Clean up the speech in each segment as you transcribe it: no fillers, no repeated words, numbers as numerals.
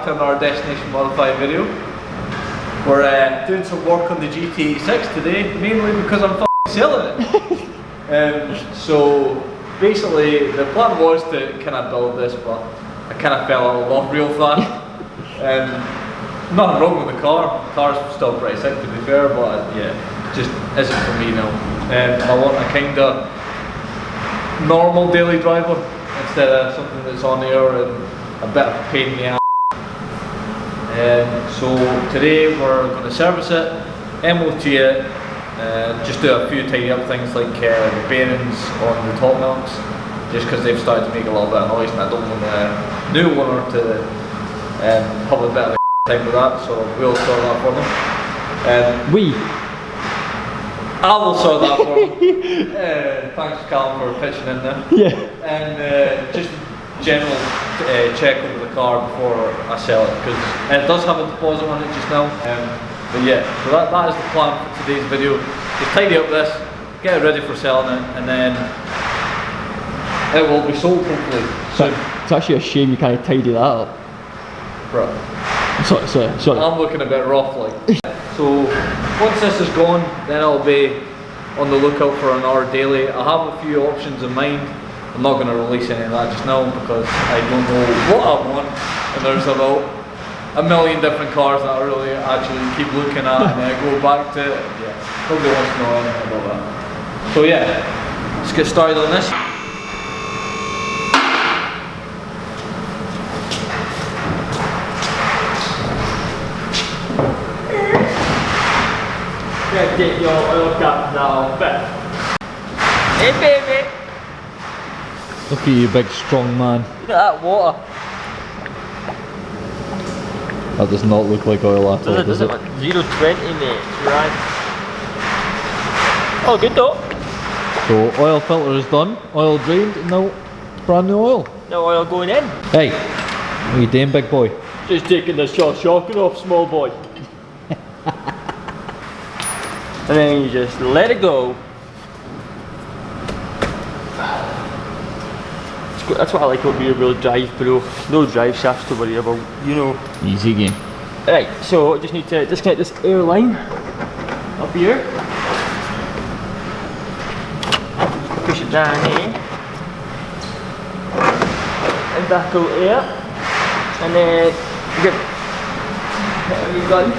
to another Destination Modified video. We're doing some work on the GT86 today, mainly because I'm f***ing selling it. So basically the plan was to kind of build this, but I kind of fell out of love real fast. Nothing wrong with the car. The car's still pretty sick to be fair, but yeah, just isn't for me now. I want a kind of normal daily driver instead of something that's on air and a bit of a pain in the ass. So today we're going to service it, MOT it, just do a few tidy up things like the bearings on the top mounts, just because they've started to make a little bit of noise and I don't want the new owner to have a bit of a time with that, so we'll sort that for them. I will sort that for them. Thanks Callum for pitching in there. Yeah. And just general check over the car before I sell it, because it does have a deposit on it just now. But yeah, so that is the plan for today's video. Just tidy up this, get it ready for selling it, and then it will be sold hopefully. So it's actually a shame you can't tidy that up. Bro. Sorry. I'm looking a bit rough like. So once this is gone, then I'll be on the lookout for another daily. I have a few options in mind. I'm not going to release any of that just now because I don't know what I want, and there's about a million different cars that I really actually keep looking at and I go back to. Yeah, nobody wants to know anything about that. So yeah, let's get started on this. Get your oil cap now, hey baby! Look at you, big strong man. Look at that water. That does not look like oil at all, does it? 0-20 mate, right. Oh good though. So oil filter is done, oil drained, and now brand new oil. No oil going in. Hey, what are you doing, big boy? Just taking the shocking off, small boy. And then you just let it go. That's what I like about rear-wheel drive, bro. No drive shafts to worry about, you know. Easy game. Right, so I just need to disconnect this air line up here. Push it down here. And back out here. And then get it done.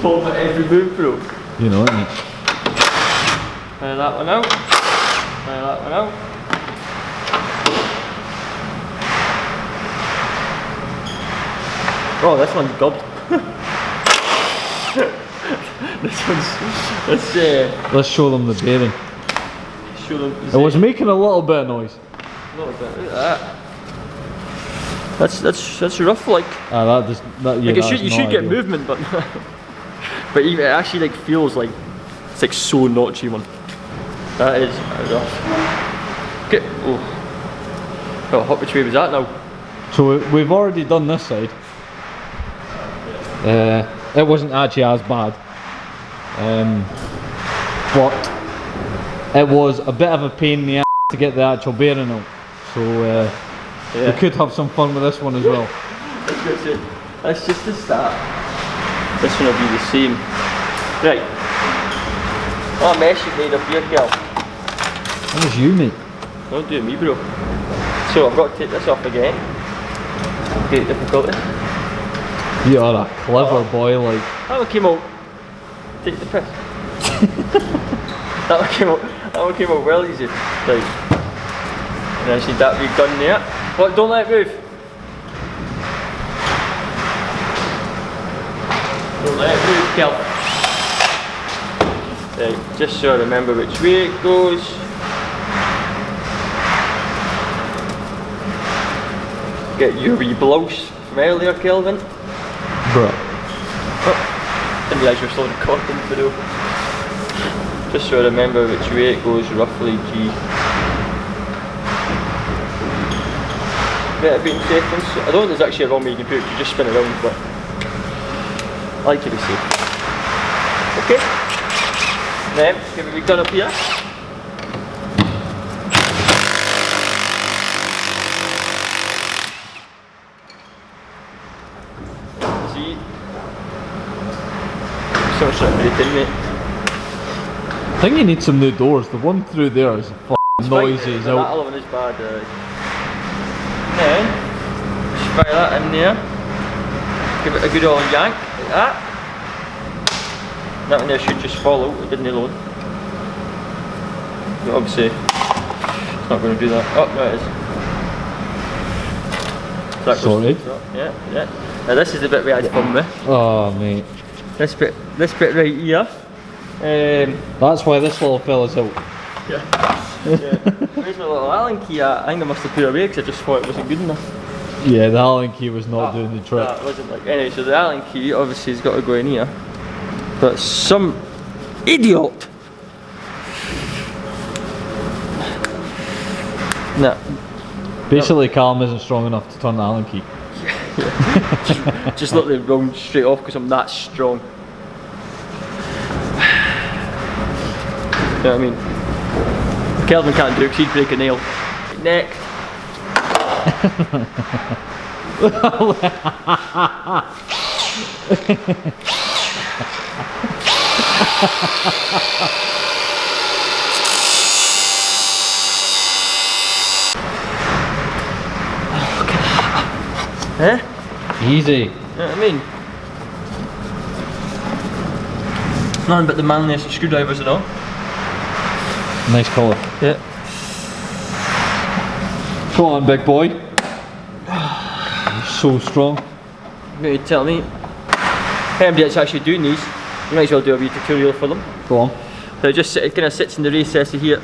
Fall for every move, bro. You know it, mate. Fire that one out. Fire that one out. Oh, this one's gobbed. Let's show them the bearing. Show them. It was making a little bit of noise. A little bit. Look at that. That's rough, like. Ah, that does. That, yeah, like you should get movement, but but even it actually like feels like it's like so notchy one. That is rough. Get oh, which way was that now? So we've already done this side. It wasn't actually as bad, but it was a bit of a pain in the ass to get the actual bearing out. So we could have some fun with this one as well. That's just the start. This one will be the same. Right. What a mess you've made up here, girl. That was you, mate. Don't do me, bro. So I've got to take this off again. Great difficulty. You are a clever boy, like. That one came out. Take the piss. that one came out well easy. Right. And I just need that redone there. What? Don't let it move. Don't let it move, Kel. Right, just so I remember which way it goes. Get your wee blouse from earlier, Kelvin. Bro. Oh, didn't realise you were still recording the video. Just so I remember which way it goes roughly, G. Better being safe. I don't think there's actually a wrong way you can put it, you just spin around, but I like to be safe. Okay. Then, give it a wee gun up here. key. So much not breaking, mate. I think you need some new doors. The one through there is f***ing noisy as The hell. other one is bad. Then, just fire that in there. Give it a good old yank, like that. That one there should just fall out, it didn't alone. But obviously, it's not going to do that. Oh, no it is. So that goes Sorted. through, yeah, yeah. Now this is the bit we had fun with. Oh mate. This bit right here. That's why this little fella's out. Yeah. Where's my little Allen key at? I think I must have put it away because I just thought it wasn't good enough. Yeah, the Allen key was not doing the trick. No, it wasn't like anyway. So the Allen key obviously has got to go in here, but some idiot. Nah. Basically, Callum isn't strong enough to turn the Allen key. Just let the round straight off because I'm that strong. You know what I mean? Kelvin can't do it because he'd break a nail. Neck. Eh? Easy. You know what I mean? Nothing but the manliest of screwdrivers and all. Nice colour. Yeah. Come on, big boy. You're so strong. You tell me. Anybody that's actually doing these, you might as well do a wee tutorial for them. Go on. So it just it kind of sits in the recess of here.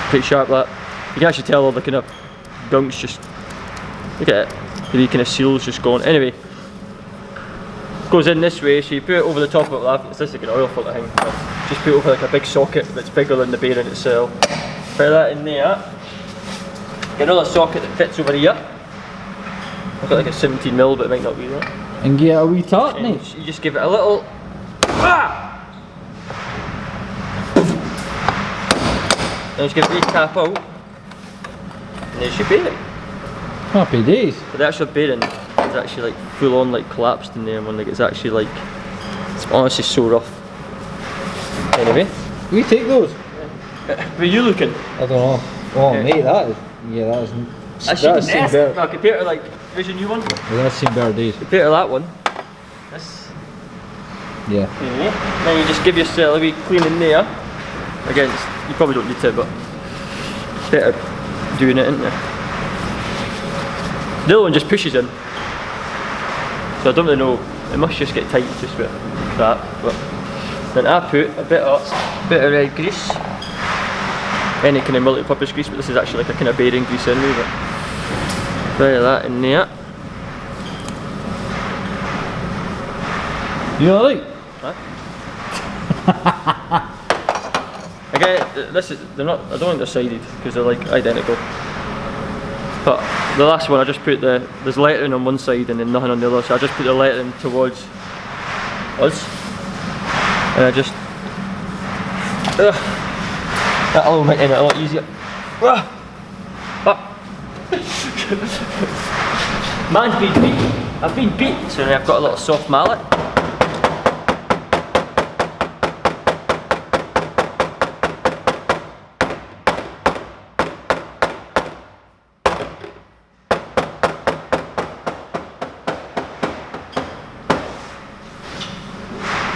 Pretty sharp that. You can actually tell all the kind of gunks just. Look at it. The wee kind of seals just gone. Anyway. Goes in this way, so you put it over the top of it. It's just like an oil filter thing. Just put it over like a big socket that's bigger than the bearing itself. Put that in there. Get another socket that fits over here. I've got like a 17mm, but it might not be that. And get a wee tart, And mate. you just give it a little. Ah! And just give it a wee tap out. And there's your bearing. Happy days. But the actual bearing is actually like full on like collapsed in there, and like it's actually like it's honestly so rough. Anyway, We take those. where are you looking? I don't know. Oh, Yeah. mate, that is. Yeah, that is. That's That's seen better. no, compared to like there's your new one. Yeah, that's seen better days. Compared to that one. This. Yeah. Anyway, then you just give yourself a wee clean in there. Again, you probably don't need to, but better doing it, isn't it? The other one just pushes in. So I don't really know, it must just get tight just with that. But then I put a bit of red grease. Any kind of multi-purpose grease, but this is actually like a kind of bearing grease anyway. But bit of that in there. You alright? Huh? Again, they're not, I don't think they're sided because they're like identical. But the last one I just put there's lettering on one side and then nothing on the other, so I just put the lettering towards us. And I just that'll make it a lot easier. Man's been beat. I've been beat, so now I've got a little soft mallet.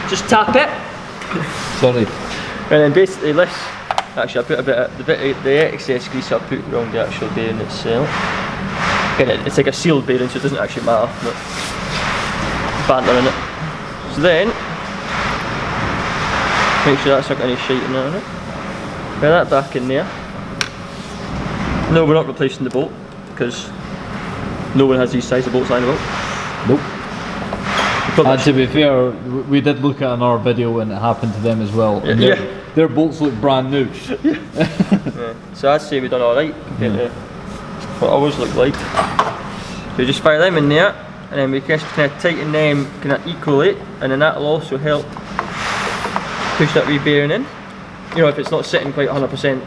Just tap it. Sorry. And then basically this, actually I put a bit of the excess grease I put around the actual bearing itself. Again, it's like a sealed bearing, so it doesn't actually matter, but banter in it. So then, make sure that's not got any shite in there on it. Put that back in there. No, we're not replacing the bolt, because no one has these size of bolts lying about. Nope. Put And that to be fair, we did look at another video when it happened to them as well. And Yeah. their bolts look brand new. Yeah. So I'd say we've done alright compared to what ours look like. So you just fire them in there, and then we just kind of tighten them kind of equally, and then that'll also help push that wee bearing in. You know, if it's not sitting quite 100%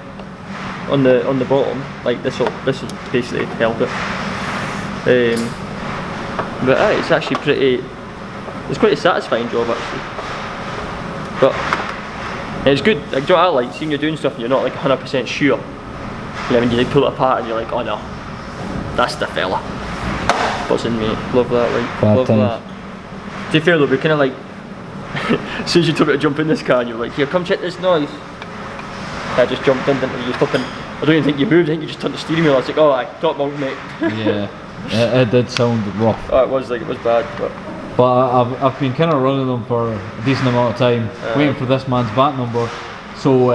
on the bottom, like this will basically help it. But it's actually it's quite a satisfying job actually. But it's good, like, do you know what I like? Seeing you're doing stuff and you're not like 100% sure. Yeah, when you like, pull it apart and you're like, oh no, that's the fella. Buzzing, mate. Love that, like, love that. To be fair though, we're kind of like, as soon as you told me to jump in this car and you were like, here, come check this noise. I just jumped in, didn't you? Just flipping. I don't even think you moved, I think you just turned the steering wheel. I was like, oh, I top mount, mate. Yeah, it did sound rough. Oh, it was bad, but I've been kind of running them for a decent amount of time, waiting for this man's VAT number. So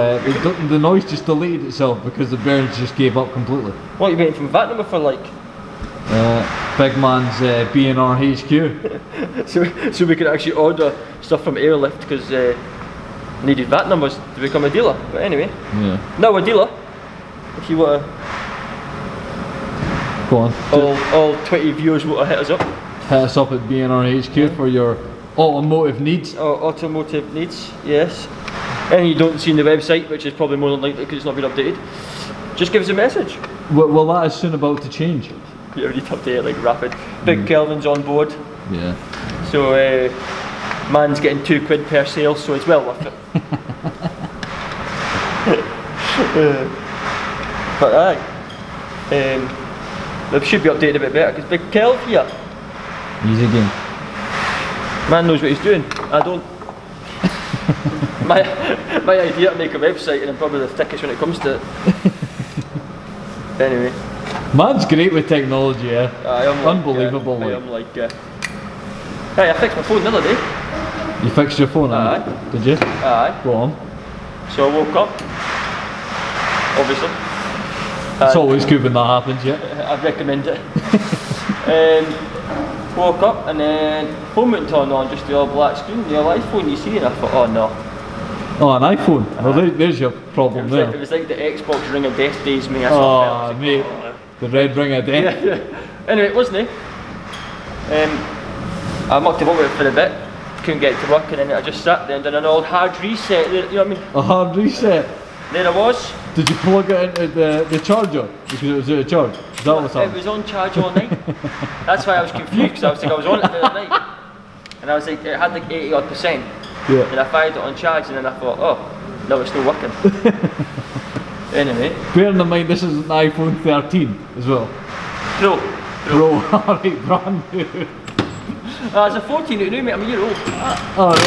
the noise just deleted itself because the bearings just gave up completely. What are you waiting for VAT number for, like? Big man's B&R HQ. so we could actually order stuff from Airlift because needed VAT numbers to become a dealer. But anyway, yeah. Now a dealer. If you want to, go on. All 20 viewers want to hit us up. Hit us up at B&R HQ for your automotive needs. Automotive needs, yes. And you don't see on the website, which is probably more than likely because it's not been updated. Just give us a message. Well, that is soon about to change. You need to update it like rapid. Big Kelvin's on board. Yeah. So man's getting £2 per sale, so it's well worth it. But aye, they should be updated a bit better because Big Kelv here. Easy game. Man knows what he's doing. I don't. my idea to make a website and I'm probably the thickest when it comes to it. Anyway. Man's great with technology, yeah. Unbelievable. I am like. Hey, I fixed my phone the other day. You fixed your phone? Aye. Did you? Aye. Go on. So I woke up. Obviously. It's always good when that happens, yeah. I'd recommend it. Woke up and then phone went on just the old black screen, the old iPhone you see, and I thought, oh no. Oh, an iPhone? Well, there's your problem there. It was like the Xbox Ring of Death days, mate. Oh, mate. The red ring of death. Yeah. Anyway, it wasn't it. I mucked about with it for a bit, couldn't get it to work, and then I just sat there and done an old hard reset, you know what I mean? A hard reset? There I was. Did you plug it into the charger? Because it was out of charge? Is that what's happening? It was on charge all night. That's why I was confused, because I was like, I was on it the other night. And I was like, it had like 80 odd %. Yeah. And I fired it on charge, and then I thought, oh, no, it's not working. Anyway. Bearing in mind this is an iPhone 13 as well. Pro. Alright, brand new. It's a 14 new, mate, I'm a year old. Alright.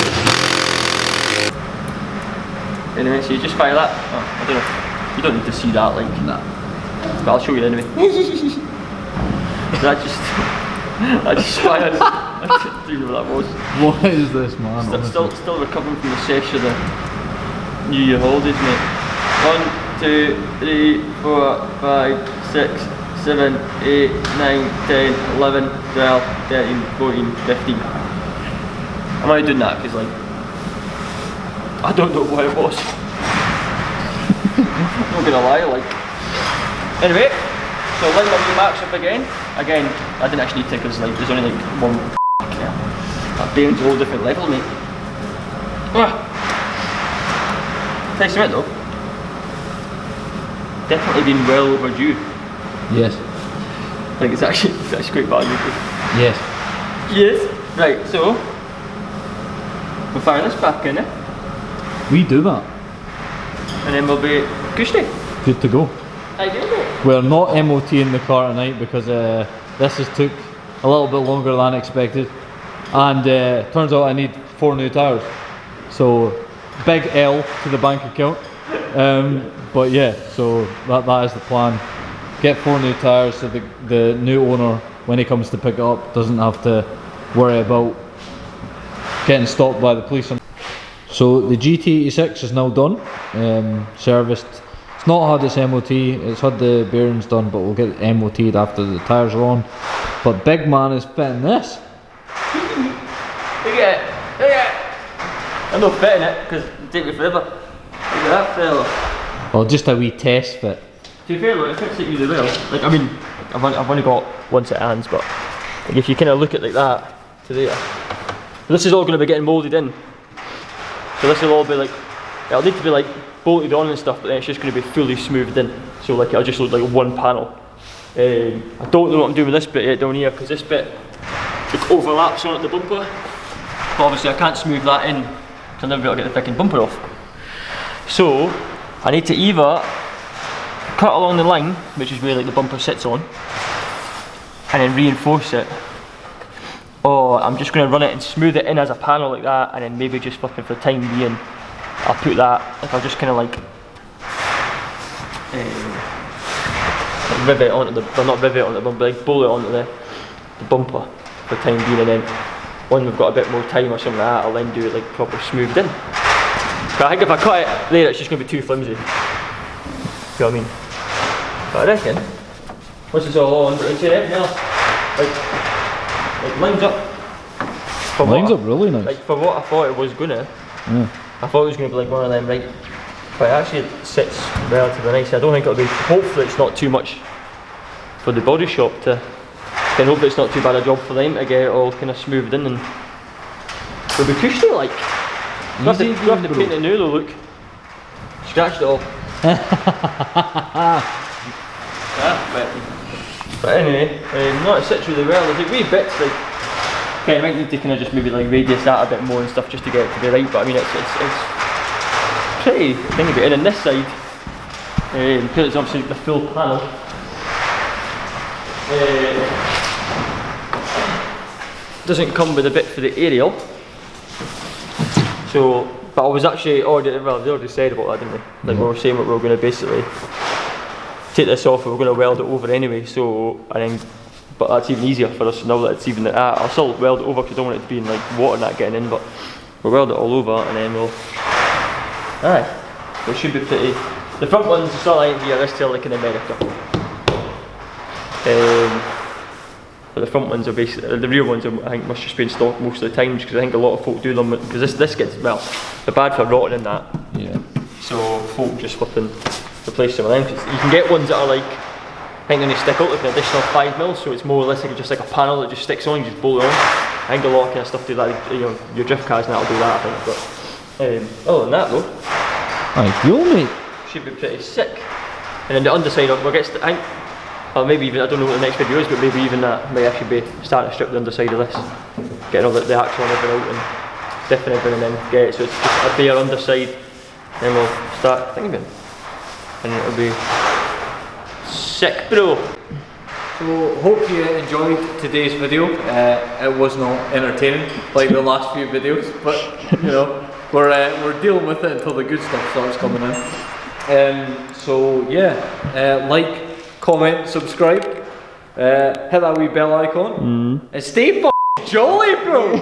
Anyway, so you just fire that. Oh, I don't know. You don't need to see that, like. Nah. But I'll show you anyway. I just fired. I didn't know what that was. What is this, man? Still recovering from the sesh of the New Year holidays, mate. 1, 2, 3, 4, 5, 6, 7, 8, 9, 10, 11, 12, 13, 14, 15. I'm only doing that because, like, I don't know what it was. I'm not gonna lie, like. Anyway, so line my new marks up again. Again, I didn't actually need to because, like, there's only like one. That bearing's a whole different level, mate. Tell you something though. Definitely been well overdue. Yes. I think it's actually quite valuable. Yes. Yes. Right, so we'll fire this back in it. We do that. And then we'll be gusty. Good to go. I do go. We're not MOTing the car tonight because this has took a little bit longer than expected. And turns out I need 4 new tyres. So big L to the bank account. But yeah, so that is the plan. Get 4 new tyres so the new owner, when he comes to pick it up, doesn't have to worry about getting stopped by the police. So the GT86 is now done, serviced. It's not had its MOT, it's had the bearings done, but we'll get it MOT'd after the tyres are on. But big man is fitting this. Look at it, look at it. I'm not fitting it because it'll take me forever. Look at that fella. Well, just a wee test fit. To be fair though, it fits it really well. Like, I mean, I've only got one set of hands, but like, if you kind of look at like that to there, this is all going to be getting moulded in. So this will all be like, it'll need to be like bolted on and stuff, but then it's just going to be fully smoothed in. So like it'll just look like one panel. I don't know what I'm doing with this bit yet down here, because this bit like overlaps on at the bumper. But obviously I can't smooth that in because I'll never be able to get the freaking bumper off. So I need to either cut along the line, which is where like the bumper sits on, and then reinforce it, or I'm just going to run it and smooth it in as a panel like that, and then maybe just fucking for the time being I'll put that, like I'll just kind of like rivet onto the, well not rivet onto the bumper, like bolt it onto the bumper for the time being, and then when we've got a bit more time or something like that, I'll then do it like proper smoothed in. But I think if I cut it there, it's just going to be too flimsy. You know what I mean? But I reckon, once it's all on, it's everything else, like lines up. Lines up really nice. Like for what I thought it was gonna. Yeah. I thought it was going to be like one of them, right? But actually it sits relatively nice. I don't think it'll be, hopefully it's not too much for the body shop to, and hopefully it's not too bad a job for them to get it all kind of smoothed in, and it'll be cushiony like. You have to paint it new though, look. Scratched it all. But anyway, no, it sits really well. There's like wee bits like, okay, I might need to kind of just maybe like radius that a bit more and stuff just to get it to be right, but I mean it's pretty thingy bit. And on this side, because it's obviously the full panel, doesn't come with a bit for the aerial. So, but I was actually already, well they already said about that, didn't they? Like we were saying what we were going to basically take this off, we were going to weld it over anyway, so, and then, but that's even easier for us now that it's even at that. I'll still weld it over because I don't want it to be in like water and that getting in, but we'll weld it all over and then we'll, aye, it should be pretty. The front ones are still like here, they're still like in America. But the front ones are basically, the rear ones are, I think must just be in stock most of the time because I think a lot of folk do them, because this gets, well, they're bad for rotting in that. Yeah. So folk just flipping replace some of them. You can get ones that are like, I think they stick out like an additional 5mm, so it's more or less like just like a panel that just sticks on, you just bolt it on. I think a lot of kind of stuff do that, you know, your drift cars now will do that I think, but other than that though, ideal mate. should be pretty sick. And then the underside of, well, I think, or maybe even, I don't know what the next video is, but maybe even that may actually be starting to strip the underside of this, getting all the axle and everything out and stiffing everything and then get it so it's just a bare underside, then we'll start thinking about it. And it'll be sick, bro. So hope you enjoyed today's video. It was not entertaining like the last few videos, but you know we're dealing with it until the good stuff starts coming in. So yeah, like, comment, subscribe, hit that wee bell icon, and stay jolly, bro.